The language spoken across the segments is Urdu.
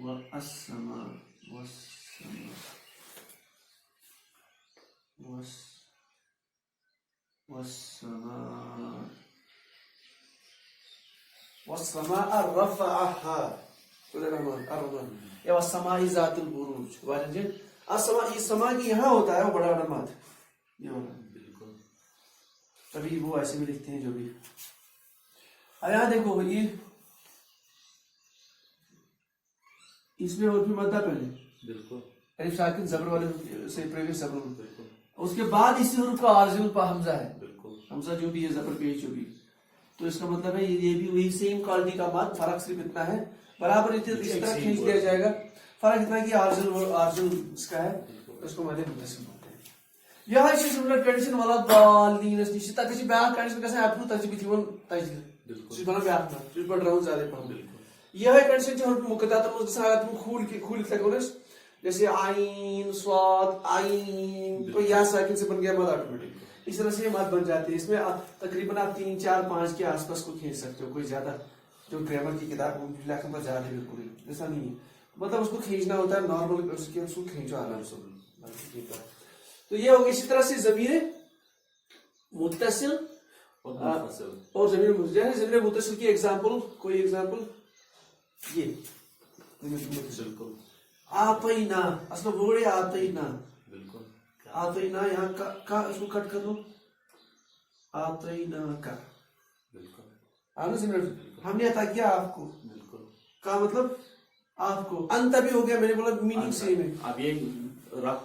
والسماء رفعها الرحمن یا والسماء ذات البروج السماء سما کی یہاں ہوتا ہے وہ بڑا بڑا مات یہ ہونا بالکل تبھی وہ ایسے بھی لکھتے ہیں جو بھی اب یہاں دیکھو یہ اس میں اور بھی مدہ پہلے بالکل الف ساکن زبر والے سے پریویس زبر بالکل اس کے بعد اسی حروف کا عارضی الفا حمزہ ہے بالکل حمزہ جو بھی ہے زبر پیش جو بھی تو اس کا مطلب ہے یہ بھی وہی سیم کوالٹی کا مد فرق صرف اتنا ہے برابر اس طرح کھینچ دیا جائے گا فرق اتنا کہ عارضی اس کا ہے اس کو مد متصل بولتے ہیں یہاں اسی سملر کنڈیشن والا ضالین اس نشی تک اسی بیاکھ کنڈیشن کیسے اپرو تجربی تھیون تجربی اس بنا بیاکھ نا اس پر ڈراؤن زیادہ پہم یہ ہے کنڈیشن جو ہم مقدات میں جیسے اگر تم کھول لکھتا ہے جیسے عین صاد عین تو یا ساکن سے بن گیا مد آٹومیٹک اس طرح سے یہ مد بن جاتی ہے اس میں تقریباً آپ 3 4 5 کے آس پاس کو کھینچ سکتے ہو کوئی زیادہ جو گرامر کی کتاب لکھنے پر زیادہ بالکل ایسا نہیں ہے مطلب اس کو کھینچنا ہوتا ہے نارمل اس کو کھینچو آرام سے تو یہ ہوگی اسی طرح سے ضمیر متصل اور ضمیر متصل کی ایگزامپل کوئی ایگزامپل یہ متصل کو آتینا اصل ورڈ ہے آتینا بالکل آتینا یہاں کا اس کو کٹ کر دو آتینا کا بالکل ہم نے عطا کیا آپ کو بالکل کا مطلب آپ کو انت بھی ہو گیا میں نے بولا میننگ سیم ہے اب یہ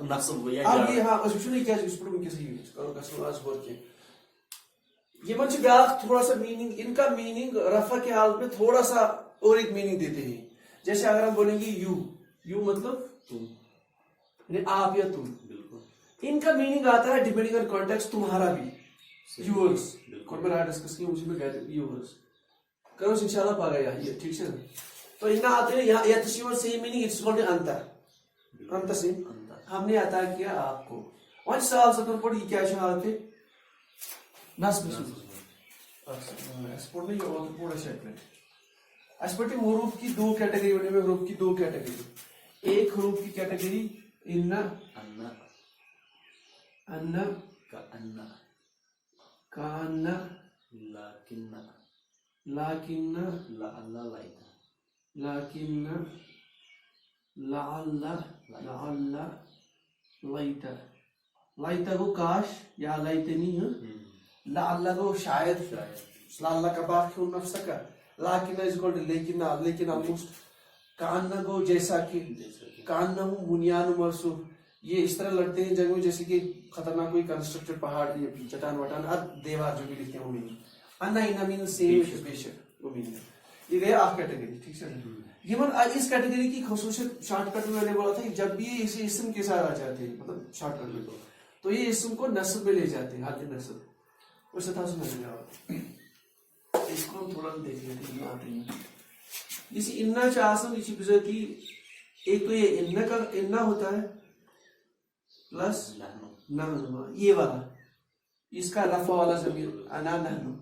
نصب ہو یا اب یہ ہاں اس وچ نہیں کیا اس پر کیسے یوز کرو کسو اس ور کے یہ من بیاکھ تھوڑا سا میننگ ان کا میننگ رفع کے حالت میں تھوڑا سا اور ایک میننگ دیتے ہیں جیسے اگر ہم بولیں گے یو مطلب تم یعنی آپ یا تم بالکل ان کا میننگ آتا ہے ڈیپینڈنگ آن کانٹیکسٹ تمہارا بھی یورز کون میں رہا ڈسکس کی اسی میں کہتے ہیں یورز کرو انشاءاللہ پا گیا یہ ٹھیک ہے تو ان آتے ہیں یا تشیور صحیح میننگ اٹس کالڈ انت سے ہم نے عطا کیا آپ کو اور سال سکن پڑھ یہ کیا شہادت ہے نصب اس پڑھ نہیں اور پورا شیپلیٹ اس پڑھ حروف کی 2 کیٹیگری ہونے میں حروف کی 2 کیٹیگری ایک حروف کی کیٹیگری ان کان لیکن لعل لائت گو کاش یا لائتنی لعل گو شاید لعل کا باقی نفس کا لیکن از گولڈ لیکن آلموسٹ کان گو جیسا کہ کان نہ بنیان مرسو یہ اس طرح لڑتے ہیں جگہ جیسے کہ خطرناک کوئی کنسٹرکٹڈ پہاڑ یا چٹان وٹان ہر دیوار جو بھی لکھتے ہیں وہ میننگ انا مین سیم بے شک وہ میننگ یہ گیا آپ کیٹیگری ٹھیک ہے یہ من اس کیٹیگری کی خصوصیت شارٹ کٹ میں میں نے بولا تھا کہ جب بھی یہ اسے اسم کے ساتھ آ جاتے ہیں مطلب شارٹ کٹ میں تو یہ اسم کو نصب میں لے جاتے ہیں حد نصب اس طرح سے میں نے اس کو ہم تھوڑا دیکھ لیتے ہیں آتے ہیں اسی اننا چاہسن اسی بزرگی ایک تو یہ اننا کا اننا ہوتا ہے پلس نحنو یہ والا اس کا رفع والا ضمیر انا نحنو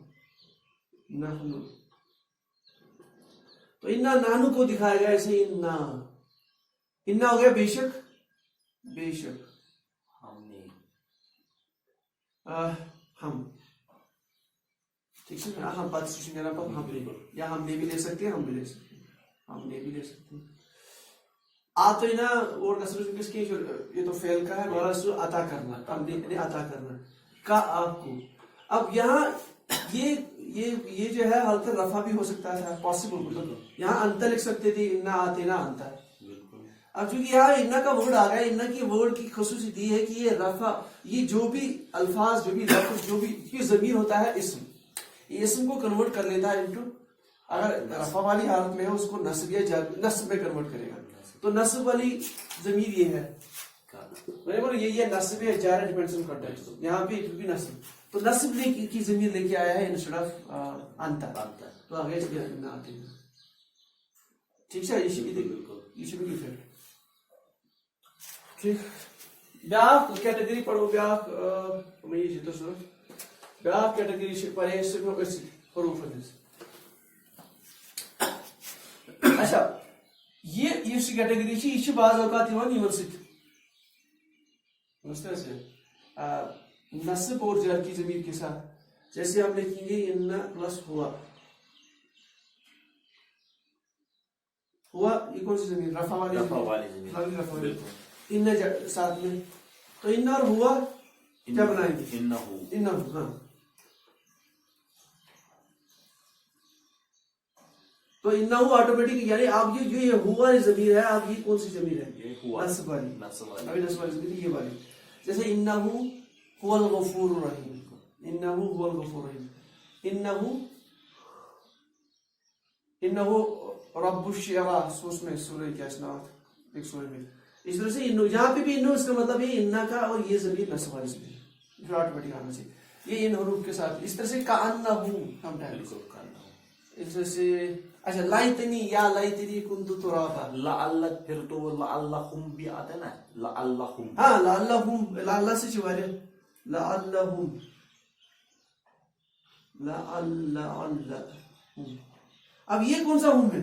تو اننا نحنو کو دکھایا گیا ایسے اننا ہو گیا بے شک ہم ٹھیک ہے ہم بات سوچیں گے پر ہم نے یا ہم نے بھی لے سکتے ہیں ہم بھی لے سکتے ہیں آتینا اور کسر کس کی یہ تو فعل کا ہے اور عطا کرنا تمدید عطا کرنا کا آپ کو اب یہاں یہ جو ہے حالت رفع بھی ہو سکتا ہے پاسبل مطلب یہاں انت لکھ سکتے تھے انا آتینا انت اب چونکہ یہاں انا کا ورڈ آ گیا انا کی ورڈ کی خصوصیت یہ ہے کہ یہ رفع یہ جو بھی الفاظ جو بھی لفظ جو بھی یہ ضمیر ہوتا ہے اسم یہ اسم کو کنورٹ کر لیتا ہے انٹو اگر رفع والی حالت میں ہے اس کو نصب یا نصب میں کنورٹ کرے گا تو نصب والی ضمیر یہ ہے میں نے بولا یہ نصب ہے جار ڈیپینڈس آن کانٹیکسٹ یہاں پہ بھی نصب تو نصب کی ضمیر لے کے آیا ہے انسٹیڈ آف انت تو آگے اس میں نہ آتے ہیں ٹھیک ہے یہ بھی پھر ٹھیک بیاکھ کیٹیگری پڑھو بیاکھ میں یہ تو سر بیاکھ کیٹیگری چھ پرے سے حروف ہندس اچھا یُس یہِ کیٹگری چھِ یہِ چھِ بعض اوقات یِوان یِمن سۭتۍ نصب اور جر کی ضمیر کے ساتھ. جیسے ہم لکھیں گے ان پلس ہوا. ہوا یہ کون سی ضمیر؟ رفع والی ضمیر. ان ساتھ میں تو ان اور ہوا کیا بنائیں گے؟ انہو. ہاں تو انہو آٹومیٹک یعنی آپ یہ جو یہ ہوا والی ضمیر ہے آپ یہ کون سی ضمیر ہے؟ نصب والی. ابھی نصب والی ضمیر یہ والی. جیسے انہو هو الغفور الرحیم. انہو هو الغفور الرحیم. انہو رب الشعراء اس میں سورہ کیا اسناد ایک سورہ میں. اس طرح سے یہاں پہ بھی انہو اس کا مطلب ہے انہ کا اور یہ ضمیر نصب والی ضمیر جو آٹومیٹک آنا چاہیے یہ ان حروف کے ساتھ. اس طرح سے کأنہو ہم ٹائم اس طرح سے. اچھا لائتنی یا لائتنی کنت ترابا. لعلک پھر تو لعلہم بھی آتا ہے نا. لعلہم ہاں لعلہم لعلہ سے چھوارے لعلہم لعلہم. اب یہ کون سا ہم ہے؟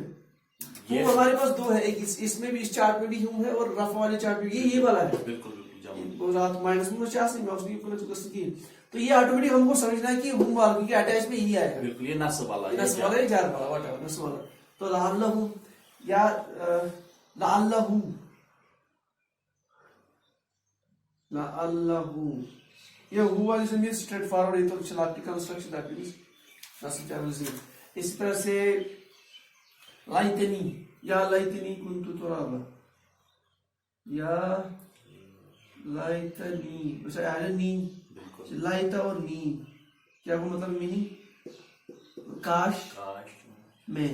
ہم ہمارے پاس دو ہے. ایک اس میں بھی اس چارٹ میں بھی ہم ہے اور رفع والے چارٹ میں یہ والا ہے. بالکل رات مائنس میں چاہ سی میں اس کی تو یہ آٹومیٹک ہم کو سمجھنا ہے کہ ہم والا کیونکہ اٹیچ میں یہی آئے گا. بالکل یہ نصب والا نصب والا جار والا واٹ ایور نصب والا. تو لعلہم یا لعلہم لعلہم یہ ہوا والی ضمیر اسٹریٹ فارورڈ یہ تو چلاتی کنسٹرکشن دیٹ مینس نصب چارج ضمیر. اسی طرح سے لائتنی یا لائتنی کنت ترابا یا لائتنی ویسے آئے نی لائتا اور نی کیا وہ مطلب میننگ کاش میں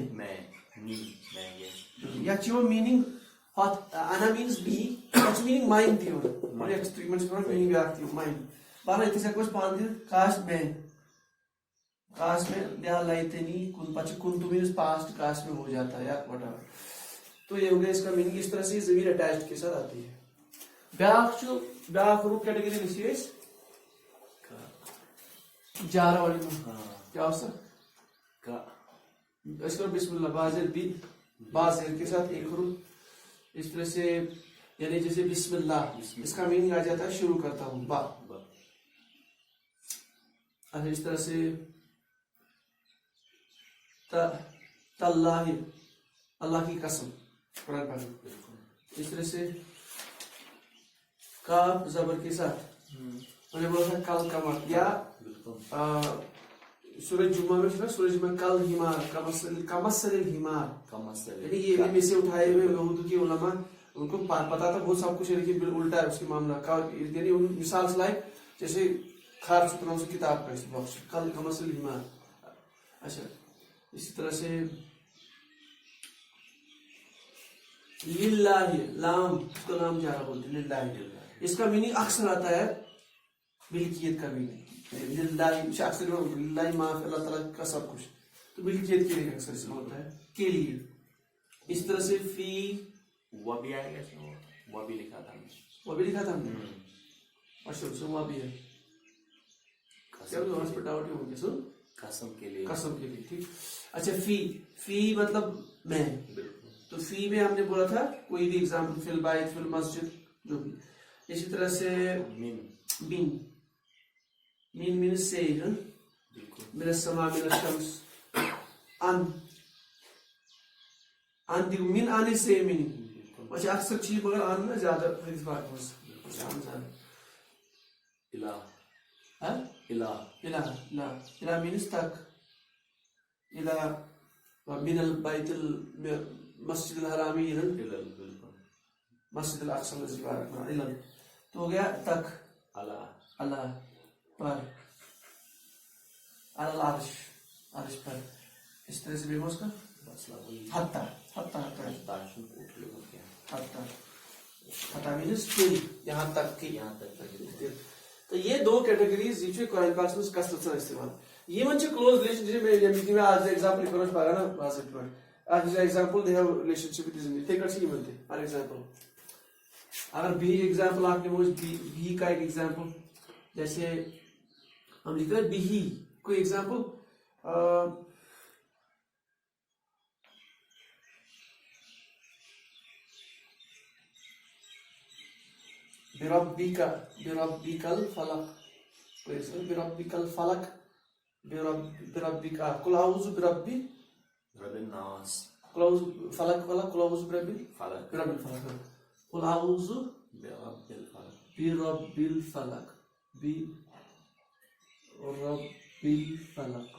یا چیو میننگ انا مینس بی اچ میننگ مائنڈ تھی اور ایکسپریمنٹس پر میننگ بھی آتی ہے مائنڈ بانا اتنے سے کچھ پان دے کاش میں یا لائتنی کن پچ کن تو مینس پاسٹ کاش میں ہو جاتا ہے یا وٹ ایور. تو یہ ہو گیا اس کا میننگ. اس طرح سے ضمیر اٹیچڈ کے ساتھ آتی ہے. بیاکھ روپ کیٹیگری لکھیے اس جارہ والی کیا ہوتا ہے اس کا بسم اللہ بازر بی بازر کے ساتھ ایک حروف. اس طرح سے یعنی جیسے بسم اللہ اس کا میننگ آ جاتا ہے شروع کرتا ہوں با. اچھا اس طرح سے تاللہ اللہ کی قسم قرآن پاک. اس طرح سے کاف زبر کے ساتھ میں نے بولا تھا کل قمر یا سورج جمعہ میں سورج جمعہ کل ہمار کمثل الحمار یعنی یہ میں سے اٹھائے ہوئے اردو کے علماء ان کو پتا تھا بہت سب کچھ ہے لیکن الٹا ہے اس کے معاملہ یعنی مثال سے لائے جیسے خار ستروں سے کتاب کا باکس کل کمثل الحمار. اچھا اسی طرح سے للہ لام اس کا نام جارہ بولتے ہیں للہ. اس کا میننگ اکثر آتا ہے ملکیت کا میننگ للہ اکثر للہ معاف اللہ تعالیٰ کا سب کچھ تو ملکیت کے لیے اکثر استعمال ہوتا ہے کے لیے. اس طرح سے فی وہ بھی آئے گا وہ بھی لکھا تھا ہم نے اچھا اس وہ بھی ہے کیا ہاسپٹالیٹی ہو گیا سن قسم کے لیے ٹھیک. اچھا فی مطلب میں تو فی میں ہم نے بولا تھا کوئی بھی ایگزامپل فی البیت فی المسجد جو بھی. اسی طرح سے مین مین سے من السماء من الشمس ان دی من آنے سے میننگ اچھا اکثر چیز مگر آن میں زیادہ حدیث بات الہ مینس تک الہ من البیت مسجد الحرامی مسجد الاقصی الذی بارکنا الہ تو ہو گیا تک اللہ پر العرش عرش پر. اس طرح سے بیموس کا حتی مینس تل یہاں تک کی تو یہ دو کیٹیگریز یہ قرآن پاک میں کثرت سے استعمال یہ من کلوز ریلیشن میں یعنی میں آج ایگزامپل کرنا پارا نا واضح پہ آج example they have relationship with زمین تے کٹ سی منتے فار ایگزامپل اگر بی ایگزامپل آپ نے وہ بی کا ایک ایگزامپل جیسے ہم لکھتے ہیں بی کوئی ایگزامپل بربکل فلق بربکل فلق بربک قل اعوذ برب رب الناس قل اعوذ فلق قل اعوذ برب فلق الفلق قل اعوذ برب الفلق برب الفلق برب الفلق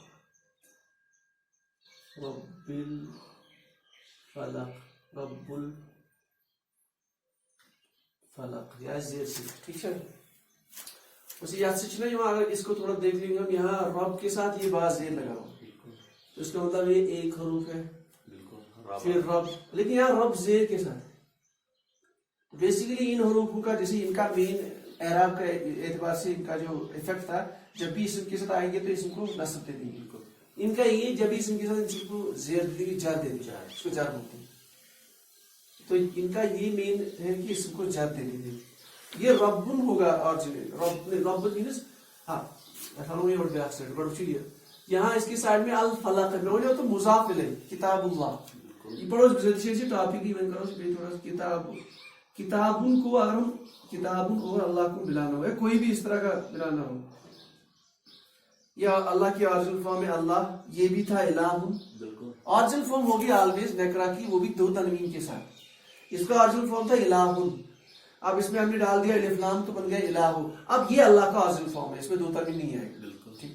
رب الفلق رب الفلق یا زیر سے ٹھیک ہے. ویسے یاد سے نا اگر اس کو تھوڑا دیکھ لیں گے ہم یہاں رب کے ساتھ یہ باز زیر لگا ہوا تو اس کا مطلب یہ ایک حروف ہے پھر رب لیکن یہاں رب زیر کے ساتھ بیسیکلی ان حروفوں کا جیسے ان کا مین اعراب کا اعتبار سے ان کا جو افیکٹ تھا جب بھی اسم کے ساتھ آئیں گے تو اسم کو نصب دے دیں گے. ان کا یہ جب بھی اسم کے ساتھ اسم کو زیر دے دیں گے جار دے دیں گے اس کو جار بولتے ہیں تو ان کا یہ مین ہے کہ اسم کو جار دے دیں گے. یہ ربن ہوگا رب مینس ہاں یہاں اس کی سائڈ میں الفلق ہے میں تو مضاف الیہ کتاب اللہ یہ پڑھو ٹاپک ہی میں کرو تھوڑا کتاب کتابن کو اگر ہم کتابن اور اللہ کو ملانا ہو کوئی بھی اس طرح کا ملانا ہو یا اللہ کی آرجل فارم میں اللہ یہ بھی تھا الہ آرجل فارم ہوگی آلویز نیکرا کی وہ بھی دو تنوین کے ساتھ اس کا آرجل فارم تھا الہ اب اس میں ہم نے ڈال دیا الف لام تو بن گیا الہ اب یہ اللہ کا آرجل فارم ہے اس میں دو تنوین نہیں آئے ٹھیک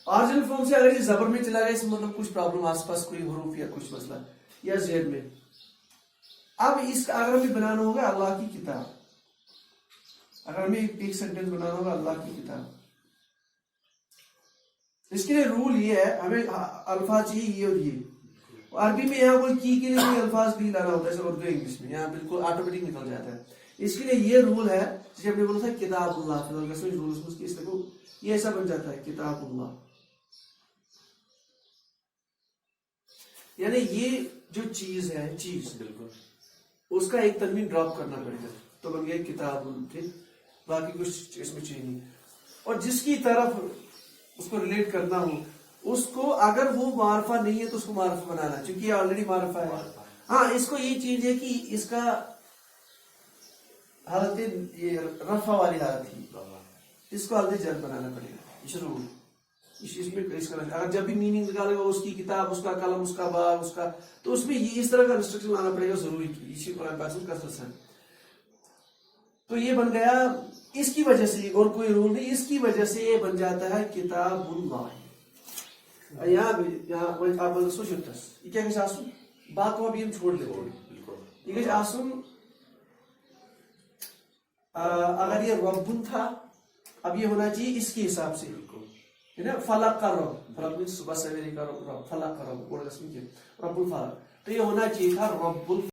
آرجل فارم سے اگر یہ زبر میں چلا گیا اس مطلب کچھ پرابلم آس پاس کوئی حروف یا کچھ مسئلہ یا زیر میں اب اس کا اگر ہمیں بنانا ہوگا اللہ کی کتاب اگر ہمیں ایک سینٹینس بنانا ہوگا اللہ کی کتاب اس کے لیے رول یہ ہے ہمیں الفاظ چاہیے یہ اور یہ عربی میں یہاں کوئی کی کے لیے کوئی الفاظ بھی لانا ہوتا ہے جیسے اردو انگلش میں یہاں بالکل آٹومیٹک نکل جاتا ہے. اس کے لیے یہ رول ہے جیسے ہم نے بولا تھا کتاب اللہ یہ ایسا بن جاتا ہے کتاب اللہ یعنی یہ جو چیز ہے چیز بالکل اس کا ایک تنوین ڈراپ کرنا پڑے گا تو بن گیا کتاب ٹھیک باقی کچھ اس میں چاہیے نہیں. اور جس کی طرف اس کو ریلیٹ کرنا ہو اس کو اگر وہ معرفہ نہیں ہے تو اس کو معرفہ بنانا چونکہ یہ آلریڈی معرفہ ہے. ہاں اس کو یہ چیز ہے کہ اس کا حالت یہ رفع والی حالت ہی اس کو حالت جر بنانا پڑے گا اس رول اس میں اگر جب بھی میننگ نکالے گا اس کی کتاب اس کا قلم اس کا باغ اس کا تو اس میں یہ اس طرح کا انسٹرکشن لانا پڑے گا ضروری اسی قرآن پاک سے کثرت سے. تو یہ بن گیا اس کی وجہ سے اور کوئی رول نہیں اس کی وجہ سے یہ بن جاتا ہے کتاب اللہ. یہاں آپ سوچو تس یہ کیا گھس آسن بات کو ابھی ہم چھوڑ دیں یہ گھس آسن اگر یہ ربن تھا اب یہ ہونا چاہیے اس کے حساب سے فلق کا رب فلق صبح سویرے کا رب فلق کا رب رب الفلق تو یہ ہونا چاہیے تھا رب